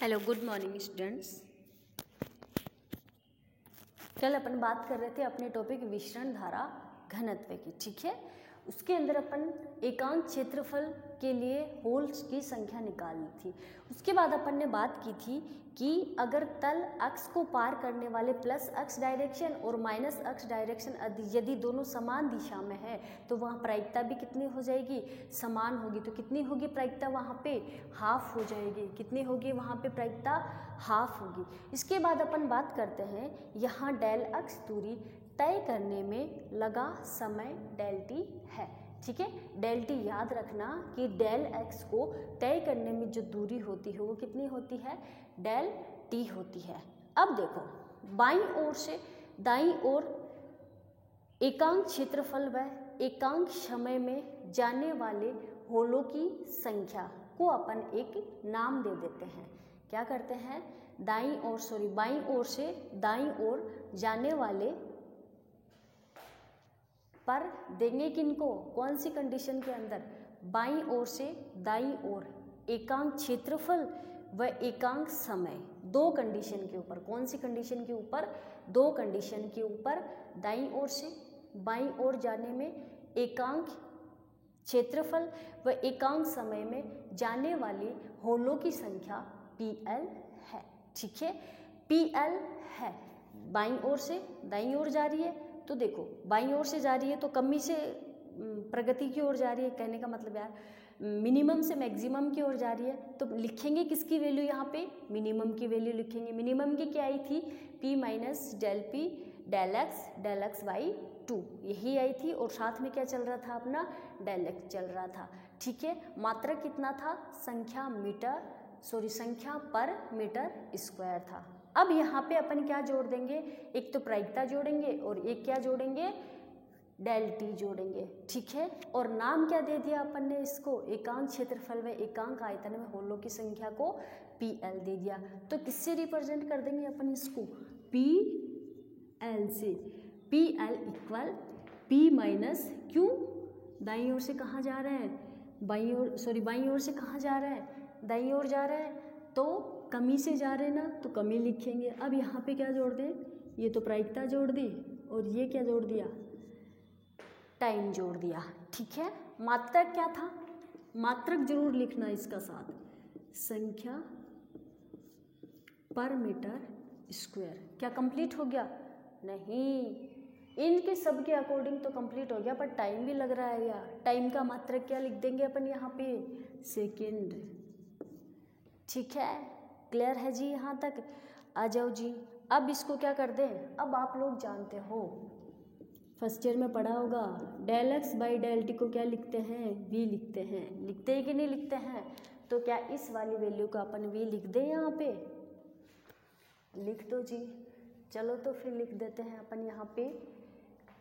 Hello, good morning students. कल अपन बात कर रहे थे अपने टॉपिक विसरण धारा घनत्व की, ठीक है। उसके अंदर अपन एकांक क्षेत्रफल के लिए होल्स की संख्या निकालनी थी। उसके बाद अपन ने बात की थी कि अगर तल अक्ष को पार करने वाले प्लस अक्ष डायरेक्शन और माइनस अक्ष डायरेक्शन यदि दोनों समान दिशा में है तो वहाँ प्रायिकता भी कितनी हो जाएगी, समान होगी। तो कितनी होगी प्रायिकता वहाँ पे, हाफ हो जाएगी। कितनी होगी वहाँ पे प्रायिकता, हाफ होगी। इसके बाद अपन बात करते हैं यहाँ डेल अक्ष दूरी तय करने में लगा समय डेल टी है, ठीक है। डेल टी याद रखना कि डेल एक्स को तय करने में जो दूरी होती है वो कितनी होती है, डेल टी होती है। अब देखो बाईं ओर से दाईं ओर एकांक क्षेत्रफल व एकांक समय में जाने वाले होलों की संख्या को अपन एक नाम दे देते हैं। क्या करते हैं, बाईं ओर से दाईं ओर जाने वाले पर देंगे किनको, कौन सी कंडीशन के अंदर, बाईं ओर से दाईं ओर एकांक क्षेत्रफल व एकांक समय, दो कंडीशन के ऊपर। कौन सी कंडीशन के ऊपर, दो कंडीशन के ऊपर। दाईं ओर से बाईं ओर जाने में एकांक क्षेत्रफल व एकांक समय में जाने वाली होलों की संख्या PL है, ठीक है। PL है, बाईं ओर से दाईं ओर जा रही है तो देखो बाईं ओर से जा रही है तो कमी से प्रगति की ओर जा रही है। कहने का मतलब यार मिनिमम से मैक्सिमम की ओर जा रही है तो लिखेंगे किसकी वैल्यू यहाँ पे, मिनिमम की वैल्यू लिखेंगे। मिनिमम की क्या आई थी, P minus del P del x by 2 यही आई थी। और साथ में क्या चल रहा था अपना, डेल एक्स चल रहा था, ठीक है। मात्रक कितना था, संख्या पर मीटर स्क्वायर था। अब यहाँ पे अपन क्या जोड़ देंगे, एक तो प्रायिकता जोड़ेंगे और एक क्या जोड़ेंगे, डेल टी जोड़ेंगे, ठीक है। और नाम क्या दे दिया अपन ने इसको, एकांक क्षेत्रफल व एकांक आयतन में होलों की संख्या को PL दे दिया। तो किससे रिप्रेजेंट कर देंगे अपन इसको, PL से। PL इक्वल P माइनस, क्यों दाईं ओर से कहाँ जा रहे हैं, बाईं ओर से कहाँ जा रहे हैं, दाईं ओर जा रहे हैं तो कमी से जा रहे हैं ना, तो कमी लिखेंगे। अब यहाँ पे क्या जोड़ दें, ये तो प्रायिकता जोड़ दी और ये क्या जोड़ दिया, टाइम जोड़ दिया, ठीक है। मात्रक क्या था, मात्रक जरूर लिखना इसका साथ, संख्या पर मीटर स्क्वायर। क्या कंप्लीट हो गया, नहीं, इनके सब के अकॉर्डिंग तो कंप्लीट हो गया पर टाइम भी लग रहा है यार। टाइम का मात्रक क्या लिख देंगे अपन यहाँ पे, सेकेंड, ठीक है। क्लियर है जी, यहाँ तक आ जाओ जी। अब इसको क्या कर दें, अब आप लोग जानते हो फर्स्ट ईयर में पढ़ा होगा, del x by del t को क्या लिखते हैं, V लिखते हैं। लिखते हैं कि नहीं लिखते हैं, तो क्या इस वाली वैल्यू को अपन V लिख दें, यहाँ पे लिख दो जी। चलो तो फिर लिख देते हैं अपन यहाँ पे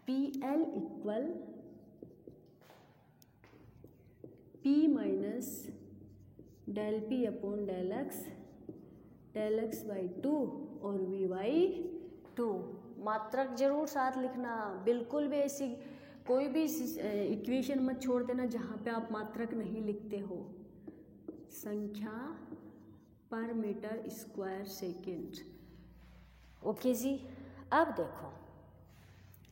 PL equal P minus del P upon del x by 2 और V बाई 2। मात्रक जरूर साथ लिखना, बिल्कुल भी ऐसी कोई भी इक्वेशन मत छोड़ देना जहाँ पे आप मात्रक नहीं लिखते हो। संख्या पर मीटर स्क्वायर सेकेंड, ओके जी। अब देखो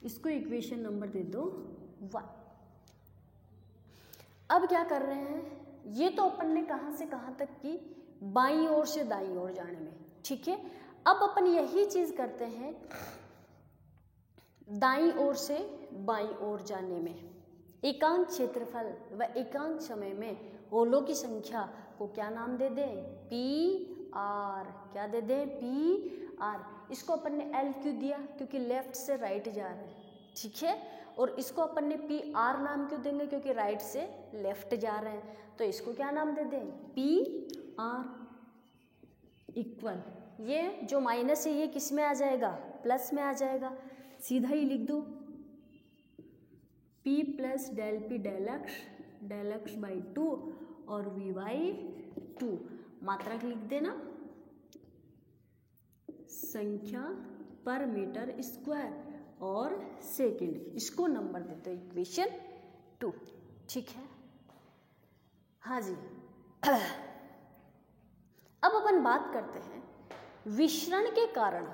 इसको इक्वेशन नंबर दे दो 1। अब क्या कर रहे हैं, ये तो अपन ने कहाँ से कहाँ तक की, बाईं ओर से दाईं ओर जाने में, ठीक है। अब अपन यही चीज करते हैं दाईं ओर से बाईं ओर जाने में। एकांक क्षेत्रफल व एकांक समय में होलों की संख्या को क्या नाम दे दें, PR। क्या दे दें, PR। इसको अपन ने L क्यों दिया, क्योंकि लेफ्ट से राइट जा रहे हैं, ठीक है। और इसको अपन ने PR नाम क्यों देंगे, क्योंकि राइट से लेफ्ट जा रहे हैं। तो इसको क्या नाम दे दें, PR इक्वल, ये जो माइनस है ये किस में आ जाएगा, प्लस में आ जाएगा। सीधा ही लिख दो P plus del P del x by 2 और V बाई 2। मात्रक लिख देना, संख्या पर मीटर स्क्वायर और सेकेंड। इसको नंबर देते हो इक्वेशन 2, ठीक है। हाँ जी। अब अपन बात करते हैं विसरण के कारण,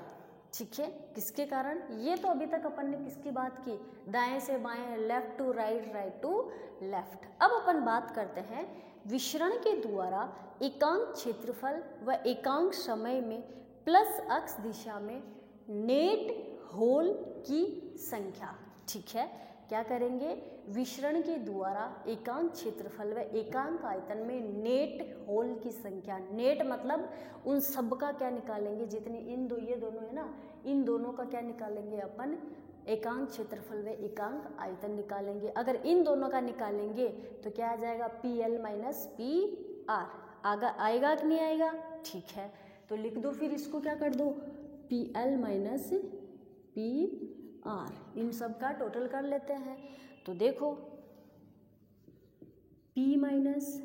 ठीक है, किसके कारण? ये तो अभी तक अपन ने किसकी बात की, दाएं से बाएं, left to right, right to left. अब अपन बात करते हैं विसरण के द्वारा एकांक क्षेत्रफल व एकांक समय में प्लस अक्ष दिशा में नेट होल की संख्या, ठीक है। क्या करेंगे? विसरण के द्वारा एकांक क्षेत्रफल व एकांक आयतन में नेट होल की संख्या, नेट मतलब उन सब का क्या निकालेंगे, जितने ये दोनों है ना, इन दोनों का क्या निकालेंगे अपन, एकांक क्षेत्रफल व एकांक आयतन निकालेंगे। अगर इन दोनों का निकालेंगे तो क्या आ जाएगा, PL माइनस PR आएगा कि नहीं आएगा? ठीक है, तो लिख दो, फिर इसको क्या कर दो, PL माइनस PR, इन सब का टोटल कर लेते हैं। तो देखो P minus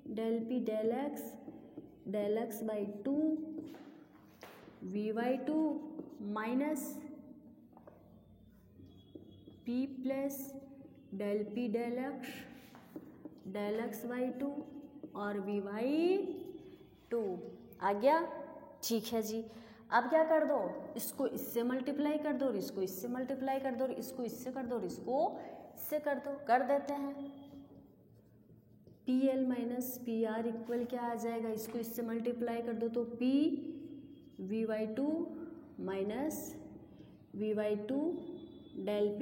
del P del x by 2 V/2 minus P plus del P del x by 2 और V/2 आ गया। ठीक है जी, अब क्या कर दो, इसको इससे मल्टीप्लाई कर दो और इसको इससे मल्टीप्लाई कर दो और इसको इससे कर दो और इसको इससे कर दो, कर देते हैं। PL माइनस PR इक्वल क्या आ जाएगा, इसको इससे मल्टीप्लाई कर दो तो P V/2 minus V/2 del P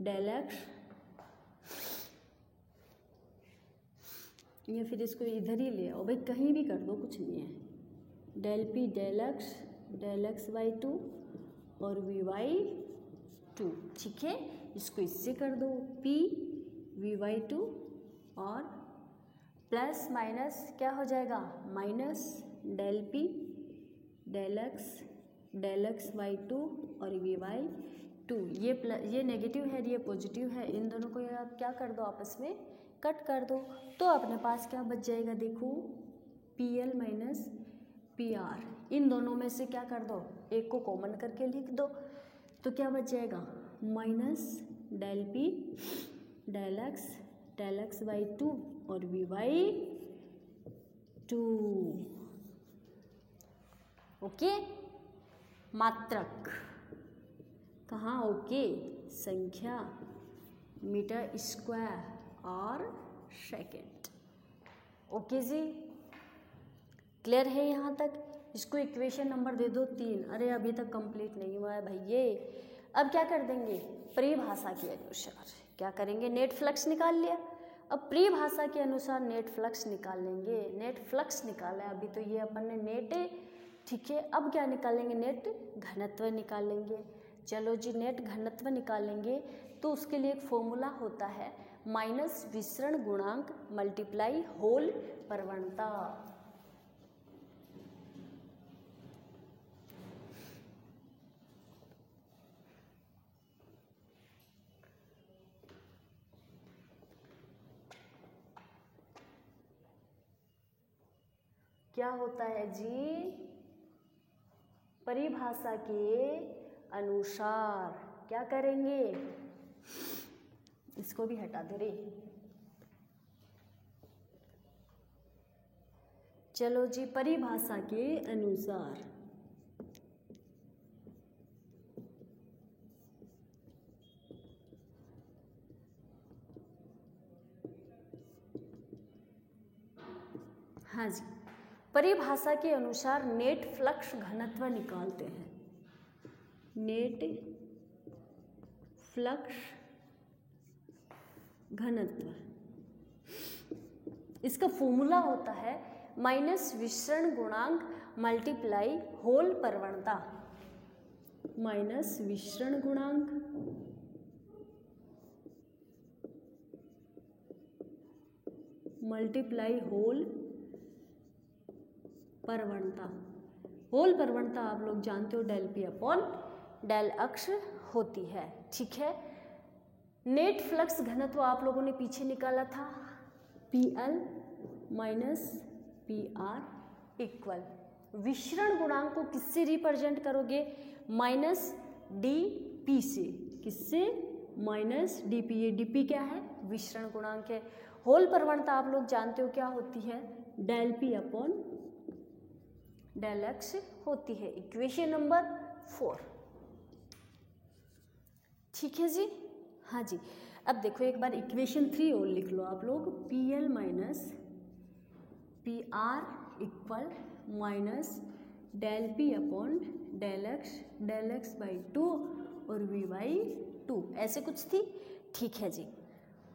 del x, या फिर इसको इधर ही ले आओ भाई, कहीं भी कर दो, कुछ नहीं है, del P del x by 2 और V/2, ठीक है। इसको इससे कर दो P V/2 और प्लस माइनस क्या हो जाएगा, minus del P del x by 2 और V/2, ये नेगेटिव है, ये पॉजिटिव है, इन दोनों को आप क्या कर दो, आपस में कट कर दो, तो अपने पास क्या बच जाएगा, देखो PL माइनस PR, इन दोनों में से क्या कर दो, एक को कॉमन करके लिख दो, तो क्या बच जाएगा, minus del P del x by 2 और V/2। ओके, मात्रक कहाँ, ओके, संख्या मीटर स्क्वायर और सेकेंड। ओके जी, क्लियर है यहाँ तक? इसको इक्वेशन नंबर दे दो 3। अरे अभी तक कंप्लीट नहीं हुआ है भैये। अब क्या कर देंगे, परिभाषा के अनुसार क्या करेंगे, नेट फ्लक्स निकाल लिया, अब परिभाषा के अनुसार नेट फ्लक्स निकाल लेंगे। नेट फ्लक्स निकाला अभी तो ये अपन ने नेट, ठीक है। अब क्या निकालेंगे, नेट घनत्व निकालेंगे। चलो जी, नेट घनत्व निकालेंगे तो उसके लिए एक फॉर्मूला होता है, माइनस विसरण गुणांक मल्टीप्लाई होल प्रवणता। क्या होता है जी, परिभाषा के अनुसार क्या करेंगे, इसको भी हटा दो रे। चलो जी, परिभाषा के अनुसार हाँ जी, परिभाषा के अनुसार नेट फ्लक्स घनत्व निकालते हैं। नेट फ्लक्स घनत्व, इसका फॉर्मूला होता है माइनस विसरण गुणांक मल्टीप्लाई होल प्रवणता। माइनस विसरण गुणांक मल्टीप्लाई होल प्रवणता। होल प्रवणता आप लोग जानते हो, del P upon del x होती है, ठीक है। नेट फ्लक्स घनत्व आप लोगों ने पीछे निकाला था, PL माइनस PR इक्वल, विसरण गुणांक को किससे रिप्रेजेंट करोगे, माइनस DP से, किससे, माइनस DP। ये DP क्या है, विसरण गुणांक है। होल प्रवणता आप लोग जानते हो क्या होती है, del P upon del x होती है। इक्वेशन नंबर 4, ठीक है जी। हाँ जी, अब देखो एक बार इक्वेशन 3 और लिख लो आप लोग, P L minus P R equal minus del P upon del x by 2 और वी बाई 2, ऐसे कुछ थी, ठीक है जी।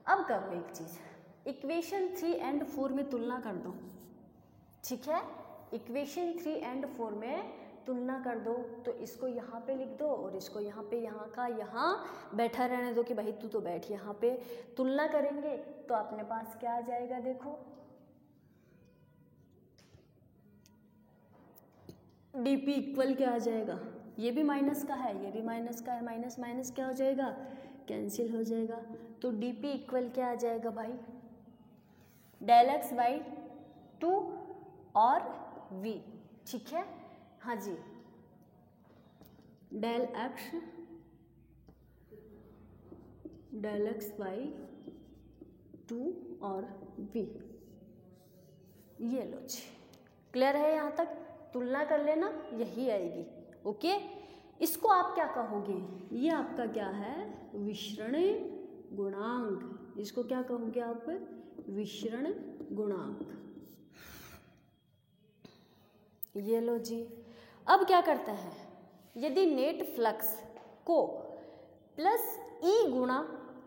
अब करो एक चीज़, इक्वेशन 3 एंड 4 में तुलना कर दो, ठीक है। इक्वेशन 3 एंड 4 में तुलना कर दो, तो इसको यहाँ पे लिख दो और इसको यहाँ पे, यहाँ का यहाँ बैठा रहने दो कि भाई तू तो बैठ यहाँ पे। तुलना करेंगे तो अपने पास क्या आ जाएगा, देखो dp इक्वल क्या आ जाएगा, ये भी माइनस का है, ये भी माइनस का है, माइनस माइनस क्या हो जाएगा, कैंसिल हो जाएगा। तो dp इक्वल क्या आ जाएगा भाई, डेल एक्स बाई 2 और v, ठीक है। हाँ जी, डेल एक्स बाई 2 और v, ये लो जी, क्लियर है यहाँ तक। तुलना कर लेना, यही आएगी, ओके। इसको आप क्या कहोगे, ये आपका क्या है, विसरण गुणांक, इसको क्या कहोगे आप, विसरण गुणांक, ये लो जी। अब क्या करता है, यदि नेट फ्लक्स को प्लस ई गुणा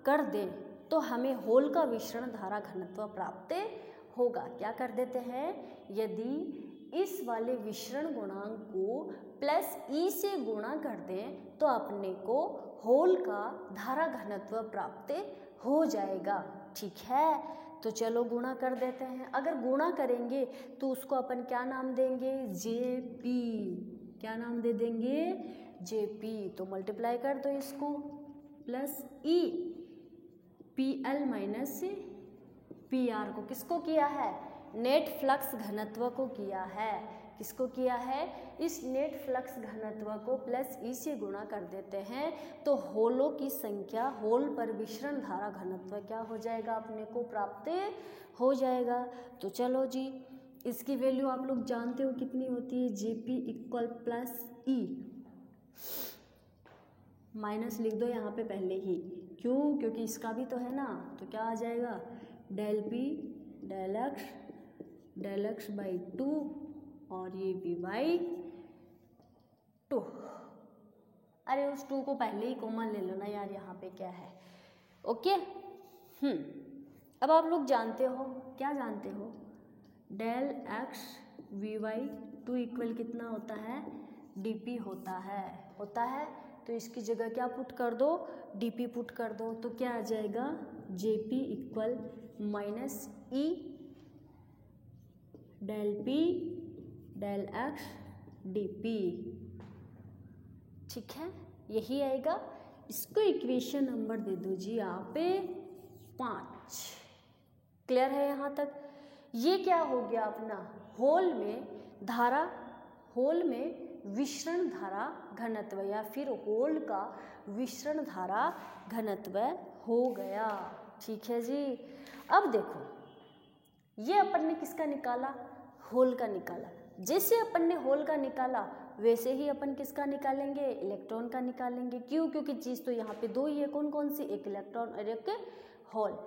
कर दें तो हमें होल का विसरण धारा घनत्व प्राप्त होगा। क्या कर देते हैं, यदि इस वाले विसरण गुणांक को प्लस ई से गुणा कर दें तो अपने को होल का धारा घनत्व प्राप्त हो जाएगा, ठीक है। तो चलो गुणा कर देते हैं। अगर गुणा करेंगे तो उसको अपन क्या नाम देंगे, जेपी, क्या नाम दे देंगे, जेपी। तो मल्टीप्लाई कर दो इसको, plus E P L minus P are को किसको किया है, नेट फ्लक्स घनत्व को किया है, किसको किया है, इस नेट फ्लक्स घनत्व को प्लस ई से गुणा कर देते हैं तो होलों की संख्या, होल पर विसरण धारा घनत्व क्या हो जाएगा, अपने को प्राप्त हो जाएगा। तो चलो जी, इसकी वैल्यू आप लोग जानते हो कितनी होती है, जेपी इक्वल प्लस ई, माइनस लिख दो यहाँ पे पहले ही, क्यों, क्योंकि इसका भी तो है ना। तो क्या आ जाएगा, del P del x by 2 और ये भी बाई 2। अरे उस 2 को पहले ही कॉमन ले लो ना यार, यहाँ पे क्या है, ओके। अब आप लोग जानते हो, क्या जानते हो, del x V by 2 equal कितना होता है, डीपी होता है। तो इसकी जगह क्या पुट कर दो, डीपी पुट कर दो, तो क्या आ जाएगा, JP equal minus E del P del x DP, ठीक है, यही आएगा। इसको इक्वेशन नंबर दे दो जी आप 5। क्लियर है यहाँ तक। ये क्या हो गया अपना, होल में धारा, होल में विसरण धारा घनत्व या फिर होल का विसरण धारा घनत्व हो गया, ठीक है जी। अब देखो, ये अपन ने किसका निकाला, होल का निकाला। जैसे अपन ने होल का निकाला वैसे ही अपन किसका निकालेंगे, इलेक्ट्रॉन का निकालेंगे। क्यों, क्योंकि चीज़ तो यहाँ पे दो ही है, कौन कौन सी, एक इलेक्ट्रॉन और एक होल।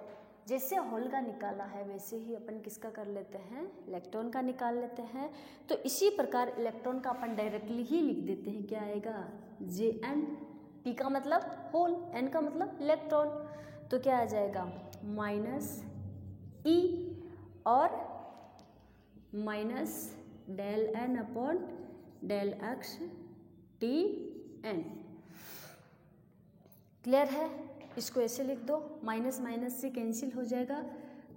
जैसे होल का निकाला है वैसे ही अपन किसका कर लेते हैं, इलेक्ट्रॉन का निकाल लेते हैं। तो इसी प्रकार इलेक्ट्रॉन का अपन डायरेक्टली ही लिख देते हैं, क्या आएगा, जे एन, पी का मतलब होल, एन का मतलब इलेक्ट्रॉन। तो क्या आ जाएगा, माइनस ई और minus del N upon del x T N. Clear है, इसको ऐसे लिख दो, माइनस माइनस से कैंसिल हो जाएगा।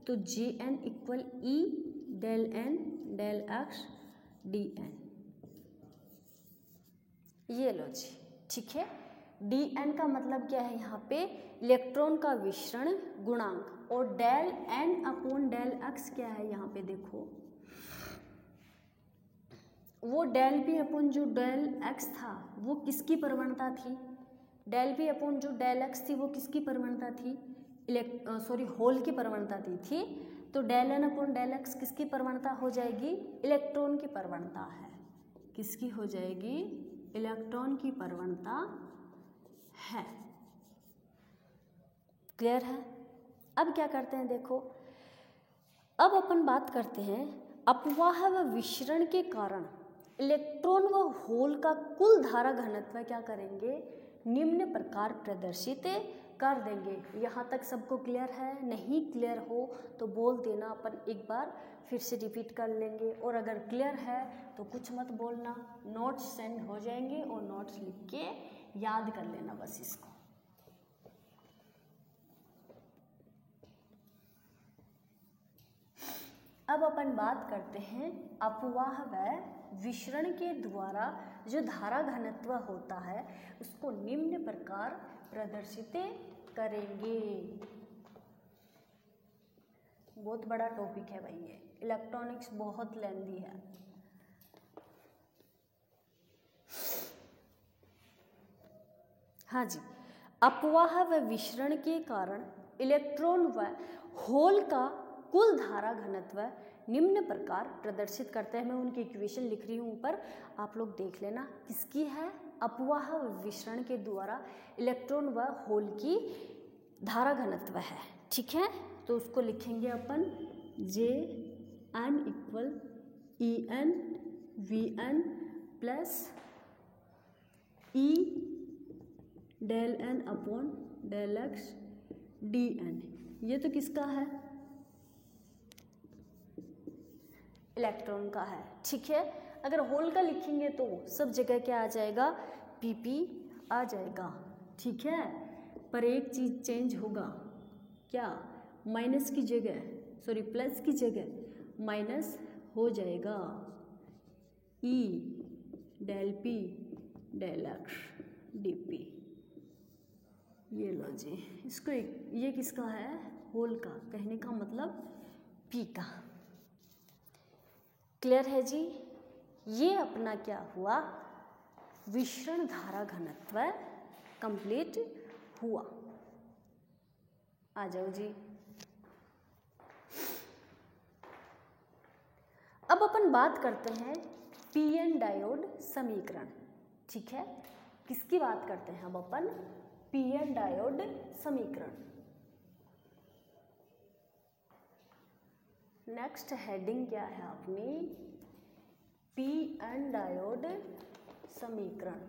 तो J N equal E del N del x D N, ये लो जी, ठीक है। डी एन का मतलब क्या है यहाँ पे, इलेक्ट्रॉन का विसरण गुणांक, और del N upon del x क्या है यहाँ पे देखो, वो डेल पी अपॉन जो डेल एक्स था वो किसकी प्रवणता थी, डेल पी अपॉन जो डेल एक्स थी वो किसकी प्रवणता थी, होल की प्रवणता थी। तो del N upon del x किसकी प्रवणता हो जाएगी, इलेक्ट्रॉन की प्रवणता है। किसकी हो जाएगी? इलेक्ट्रॉन की प्रवणता है। क्लियर है? अब क्या करते हैं देखो, अब अपन बात करते हैं अपवाह व विसरण के कारण इलेक्ट्रॉन व होल का कुल धारा घनत्व क्या करेंगे? निम्न प्रकार प्रदर्शित कर देंगे। यहाँ तक सबको क्लियर है? नहीं क्लियर हो तो बोल देना, अपन एक बार फिर से रिपीट कर लेंगे। और अगर क्लियर है तो कुछ मत बोलना, नोट्स सेंड हो जाएंगे और नोट्स लिख के याद कर लेना बस इसको। अब अपन बात करते हैं अपवाह व विसरण के द्वारा जो धारा घनत्व होता है उसको निम्न प्रकार प्रदर्शित करेंगे। बहुत बड़ा टॉपिक है भाई ये, इलेक्ट्रॉनिक्स बहुत लेंदी है। हाँ जी, अपवाह व विसरण के कारण इलेक्ट्रॉन व होल का कुल धारा घनत्व निम्न प्रकार प्रदर्शित करते हैं। मैं उनकी इक्वेशन लिख रही हूँ ऊपर, आप लोग देख लेना किसकी है? अपवाह व विसरण के द्वारा इलेक्ट्रॉन व होल की धारा घनत्व है। ठीक है, तो उसको लिखेंगे अपन J N equal E N V N plus E del N upon del x D N. ये तो किसका है? इलेक्ट्रॉन का है। ठीक है, अगर होल का लिखेंगे तो सब जगह क्या आ जाएगा? पीपी आ जाएगा। ठीक है, पर एक चीज चेंज होगा, क्या? माइनस की जगह, सॉरी प्लस की जगह माइनस हो जाएगा E del P del x D P. ये लो जी, इसको ये किसका है? होल का। कहने का मतलब पी का। क्लियर है जी? ये अपना क्या हुआ? विसरण धारा घनत्व कंप्लीट हुआ। आ जाओ जी। अब अपन बात करते हैं पीएन डायोड समीकरण। ठीक है, किसकी बात करते हैं अब अपन? पीएन डायोड समीकरण। नेक्स्ट हेडिंग क्या है अपनी? पीएन डायोड समीकरण।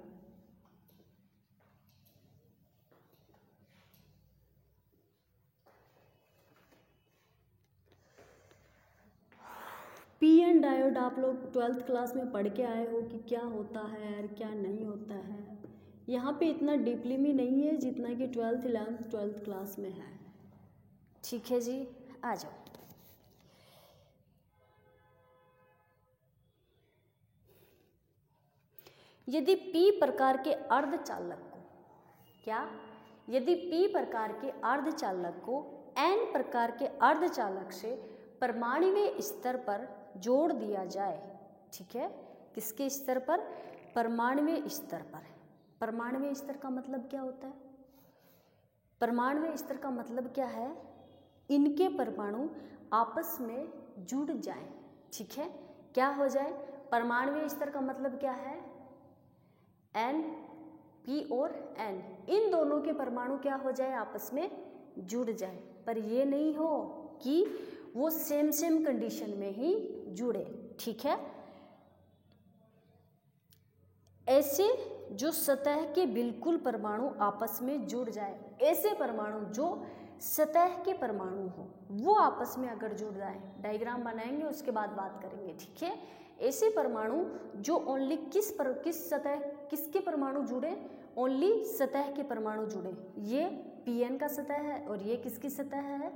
पीएन डायोड आप लोग 12th क्लास में पढ़ के आए हो कि क्या होता है और क्या नहीं होता है। यहाँ पे इतना डीपली में नहीं है जितना कि 12th 11th 12th क्लास में है। ठीक है जी, आ जाओ। यदि P प्रकार के अर्धचालक को, क्या? यदि P प्रकार के अर्धचालक को N प्रकार के अर्धचालक से परमाणुवीय स्तर पर जोड़ दिया जाए। ठीक है, किसके स्तर पर? परमाणुवीय स्तर पर। परमाणुवीय स्तर का मतलब क्या होता है? परमाणुवीय स्तर का मतलब क्या है? इनके परमाणु आपस में जुड़ जाएं। ठीक है, क्या हो जाए? परमाणुवीय स्तर का मतलब क्या है? N, P और N, इन दोनों के परमाणु क्या हो जाए? आपस में जुड़ जाए। पर ये नहीं हो कि वो सेम कंडीशन में ही जुड़े। ठीक है, ऐसे जो सतह के बिल्कुल परमाणु आपस में जुड़ जाए, ऐसे परमाणु जो सतह के परमाणु हो वो आपस में अगर जुड़ जाए, डायग्राम बनाएंगे उसके बाद बात करेंगे। ठीक है, ऐसे परमाणु जो ओनली किसके परमाणु जुड़े? ओनली सतह के परमाणु जुड़े। ये Pn का सतह है और ये किसकी सतह है?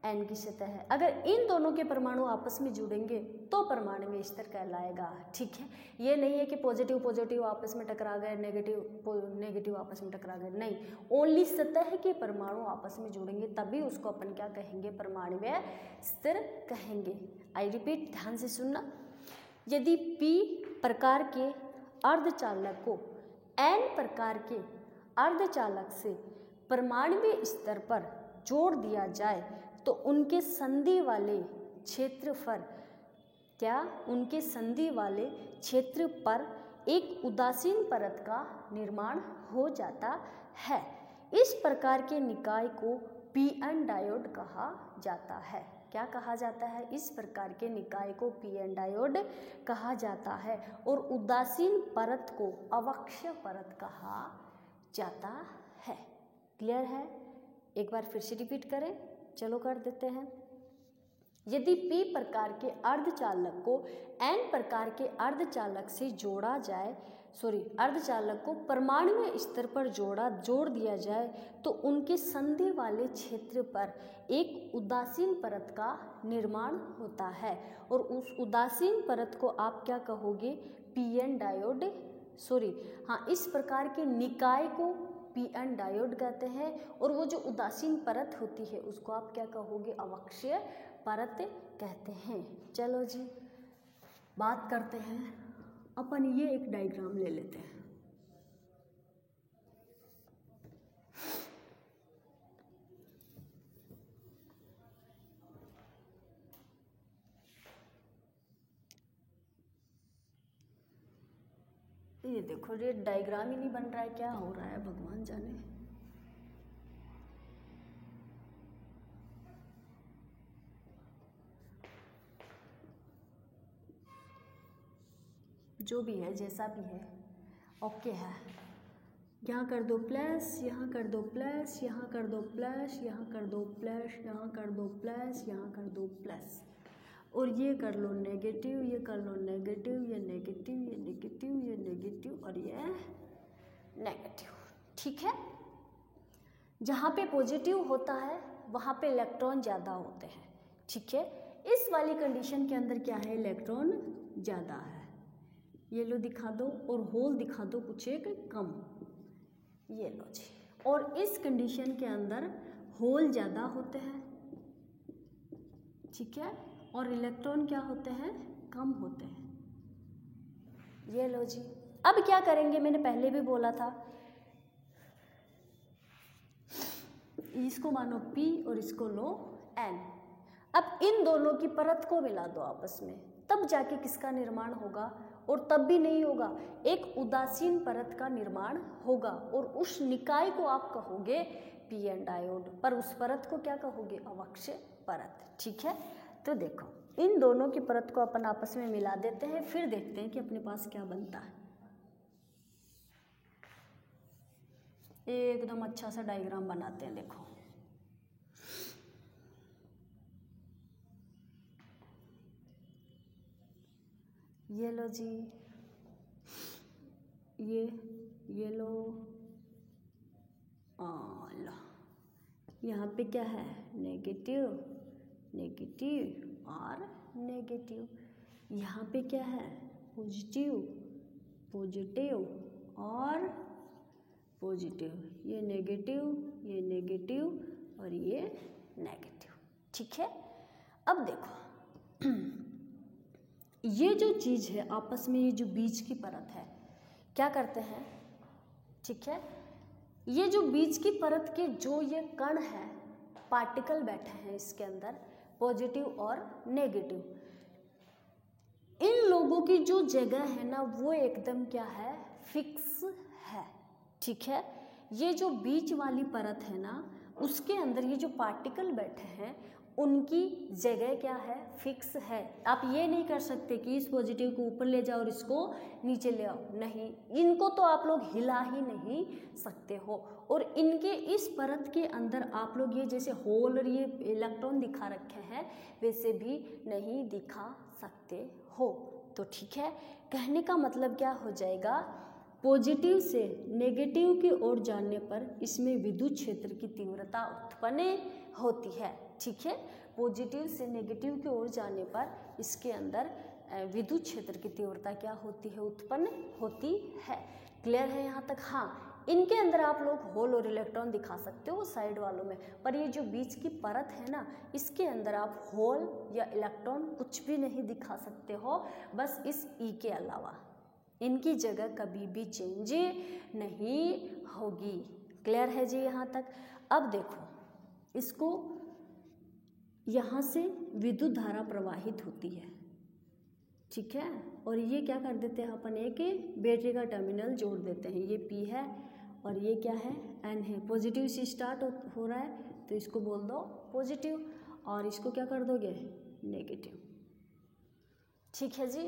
N की सतह है। अगर इन दोनों के परमाणु आपस में जुड़ेंगे तो परमाणुवीय स्तर कहलाएगा। ठीक है, ये नहीं है कि पॉजिटिव आपस में टकरा गए, नेगेटिव आपस में टकरा गए, नहीं, ओनली सतह के परमाणु आपस में जुड़ेंगे तभी उसको अपन क्या कहेंगे? परमाणुवीय स्तर कहेंगे। आई रिपीट, ध्यान से सुनना। यदि P प्रकार के अर्धचालक को N प्रकार के अर्धचालक से परमाणुवीय स्तर पर जोड़ दिया जाए तो उनके संधि वाले क्षेत्रफल क्या उनके संधि वाले क्षेत्र पर एक उदासीन परत का निर्माण हो जाता है। इस प्रकार के निकाय को पी-एन डायोड कहा जाता है। क्या कहा जाता है? इस प्रकार के निकाय को पी-एन डायोड कहा जाता है और उदासीन परत को अवक्षय परत कहा जाता है। क्लियर है? एक बार फिर से रिपीट करें, चलो कर देते हैं। यदि P प्रकार के अर्धचालक को N प्रकार के अर्धचालक से जोड़ा जाए, अर्धचालक को परमाणुीय स्तर पर जोड़ दिया जाए तो उनके संधि वाले क्षेत्र पर एक उदासीन परत का निर्माण होता है और उस उदासीन परत को आप क्या कहोगे? पी-एन डायोड, इस प्रकार के निकाय को पी-एन डायोड कहते हैं और वो जो उदासीन परत होती है उसको आप क्या कहोगे? अवक्षय परत कहते हैं। चलो जी, बात करते हैं अपन, ये एक डायग्राम ले लेते हैं। ये देखो, ये डायग्राम ही नहीं बन रहा है, क्या हो रहा है भगवान जाने। जो भी है, जैसा भी है, ओके है। यहाँ कर दो प्लस, यहाँ कर दो प्लस, यहाँ कर दो प्लस, यहाँ कर दो प्लस, यहाँ कर दो प्लस, यहाँ कर दो प्लस, और ये कर लो नेगेटिव, ये कर लो नेगेटिव, ये नेगेटिव, ये नेगेटिव, ये नेगेटिव और ये नेगेटिव। ठीक है? जहाँ पे पॉजिटिव होता है वहाँ पे इलेक्ट्रॉन ज़्यादा होते हैं। ठीक है? इस वाली कंडीशन के अंदर क्या है? इलेक्ट्रॉन ज़्यादा है। ये लो दिखा दो और होल दिखा दो कुछ एक कम, ये लो जी। और इस कंडीशन के अंदर होल ज़्यादा होते हैं, ठीक है, और इलेक्ट्रॉन क्या होते हैं? कम होते हैं। ये लो जी। अब क्या करेंगे? मैंने पहले भी बोला था, इसको मानो P और इसको लो N। अब इन दोनों की परत को मिला दो आपस में, तब जाके किसका निर्माण होगा? और तब भी नहीं होगा, एक उदासीन परत का निर्माण होगा और उस निकाय को आप कहोगे पी-एन डायोड, पर उस परत को क्या कहोगे? अवक्षय परत। ठीक है? तो देखो, इन दोनों की परत को अपन आपस में मिला देते हैं, फिर देखते हैं कि अपने पास क्या बनता है। एकदम अच्छा सा डायग्राम बनाते हैं। देखो, ये लो जी, ये लो, लो, यहाँ पे क्या है? नेगेटिव, नेगेटिव और नेगेटिव। यहाँ पे क्या है? पॉजिटिव, पॉजिटिव और पॉजिटिव। ये नेगेटिव, ये नेगेटिव और ये नेगेटिव। ठीक है? अब देखो, ये जो चीज़ है आपस में, ये जो बीच की परत है, क्या करते हैं? ठीक है, ये जो बीच की परत के जो ये कण है, पार्टिकल बैठे हैं इसके अंदर, पॉजिटिव और नेगेटिव, इन लोगों की जो जगह है ना वो एकदम क्या है? फिक्स है। ठीक है? ये जो बीच वाली परत है ना, उसके अंदर ये जो पार्टिकल बैठे हैं उनकी जगह क्या है? फिक्स है। आप ये नहीं कर सकते कि इस पॉजिटिव को ऊपर ले जाओ और इसको नीचे ले आओ, नहीं, इनको तो आप लोग हिला ही नहीं सकते हो। और इनके इस परत के अंदर आप लोग ये जैसे होल और ये इलेक्ट्रॉन दिखा रखे हैं वैसे भी नहीं दिखा सकते हो। तो ठीक है, कहने का मतलब क्या हो जाएगा? पॉजिटिव से नेगेटिव की ओर जाने पर इसमें विद्युत क्षेत्र की तीव्रता उत्पन्न होती है। ठीक है, पॉजिटिव से नेगेटिव की ओर जाने पर इसके अंदर विद्युत क्षेत्र की तीव्रता क्या होती है? उत्पन्न होती है। क्लियर है यहाँ तक? हाँ, इनके अंदर आप लोग होल और इलेक्ट्रॉन दिखा सकते हो साइड वालों में, पर ये जो बीच की परत है ना, इसके अंदर आप होल या इलेक्ट्रॉन कुछ भी नहीं दिखा सकते हो, बस इस ई के अलावा। इनकी जगह कभी भी चेंज नहीं होगी। क्लियर है जी यहाँ तक? अब देखो, इसको यहाँ से विद्युत धारा प्रवाहित होती है, ठीक है। और ये क्या कर देते हैं अपन, एक बैटरी का टर्मिनल जोड़ देते हैं, ये P है और ये क्या है, N है। पॉजिटिव से स्टार्ट हो रहा है तो इसको बोल दो पॉजिटिव, और इसको क्या कर दोगे, नेगेटिव। ठीक है जी।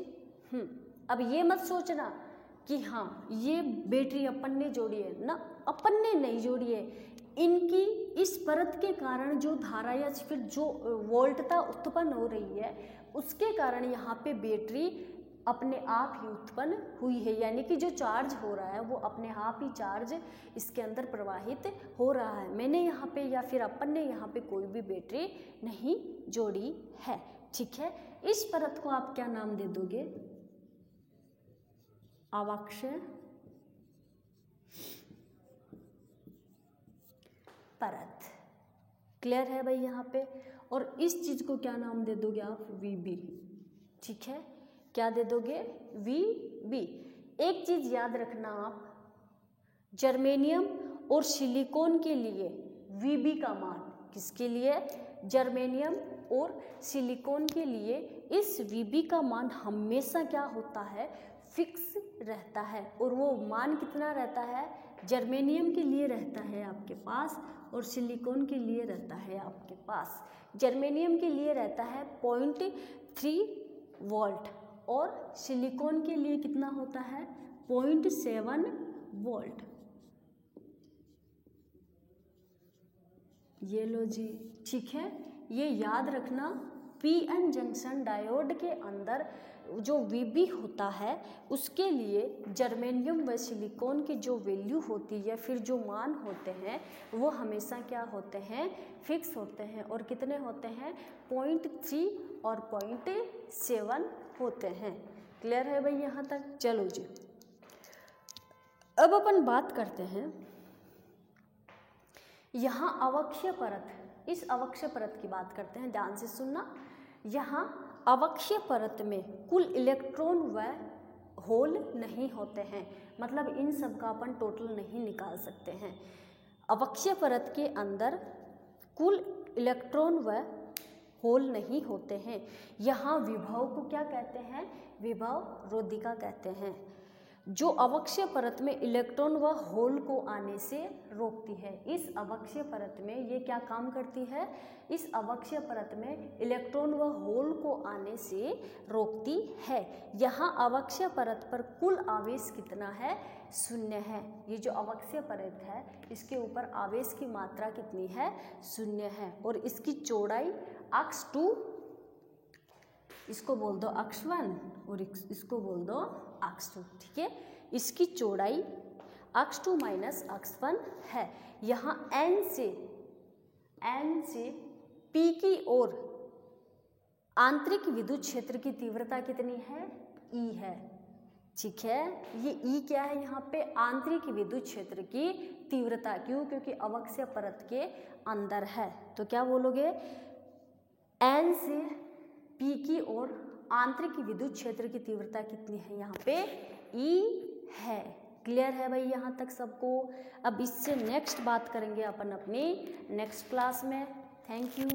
अब ये मत सोचना कि हाँ ये बैटरी अपन ने जोड़ी है ना, अपन ने नहीं जोड़ी है, इनकी इस परत के कारण जो धारा या फिर जो वोल्टता उत्पन्न हो रही है उसके कारण यहाँ पे बैटरी अपने आप ही उत्पन्न हुई है, यानी कि जो चार्ज हो रहा है वो अपने आप ही चार्ज इसके अंदर प्रवाहित हो रहा है। मैंने यहाँ पे या फिर अपन ने यहाँ पे कोई भी बैटरी नहीं जोड़ी है। ठीक है, इस परत को आप क्या नाम दे दोगे, अवक्षय परत। क्लियर है भाई यहाँ पे। और इस चीज को क्या नाम दे दोगे आप, VB। ठीक है, क्या दे दोगे, VB। एक चीज याद रखना आप, जर्मेनियम और सिलिकॉन के लिए VB का मान, किसके लिए, जर्मेनियम और सिलिकॉन के लिए इस VB का मान हमेशा क्या होता है, फिक्स रहता है। और वो मान कितना रहता है, जर्मेनियम के लिए रहता है आपके पास और सिलिकॉन के लिए रहता है आपके पास। जर्मेनियम के लिए रहता है 0.3 वोल्ट और सिलिकॉन के लिए कितना होता है, 0.7 वोल्ट। ये लो जी। ठीक है, ये याद रखना, PN जंक्शन डायोड के अंदर जो VB होता है उसके लिए जर्मेनियम व सिलिकॉन की जो वैल्यू होती है, फिर जो मान होते हैं वो हमेशा क्या होते हैं, फिक्स होते हैं। और कितने होते हैं, 0.3 और 0.7 होते हैं। क्लियर है भाई यहाँ तक। चलो जी, अब अपन बात करते हैं यहाँ अवक्षय परत, इस अवक्षय परत की बात करते हैं, ध्यान से सुनना। यहाँ अवक्षय परत में कुल इलेक्ट्रॉन व होल नहीं होते हैं, मतलब इन सब का अपन टोटल नहीं निकाल सकते हैं। अवक्षय परत के अंदर कुल इलेक्ट्रॉन व होल नहीं होते हैं। यहाँ विभव को क्या कहते हैं, विभव रोधिका कहते हैं, जो अवक्षय परत में इलेक्ट्रॉन व होल को आने से रोकती है। इस अवक्षय परत में ये क्या काम करती है, इस अवक्षय परत में इलेक्ट्रॉन व होल को आने से रोकती है। यहाँ अवक्षय परत पर कुल आवेश कितना है, 0 है। ये जो अवक्षय परत है इसके ऊपर आवेश की मात्रा कितनी है, 0 है। और इसकी चौड़ाई अक्ष 2, इसको बोल दो अक्ष 1 और इसको बोल दो अक्ष 2। ठीक है, इसकी चौड़ाई अक्ष 2 माइनस अक्ष 1 है। यहाँ N से P की ओर आंतरिक विद्युत क्षेत्र की तीव्रता कितनी है, E है। ठीक है, ये E क्या है, यहाँ पे आंतरिक विद्युत क्षेत्र की तीव्रता। क्यों, क्योंकि अवक्षय परत के अंदर है। तो क्या बोलोगे, N से P की ओर आंतरिक विद्युत क्षेत्र की तीव्रता कितनी है, यहाँ पे E है। क्लियर है भाई यहाँ तक सबको। अब इससे नेक्स्ट बात करेंगे अपन अपनी नेक्स्ट क्लास में। Thank you.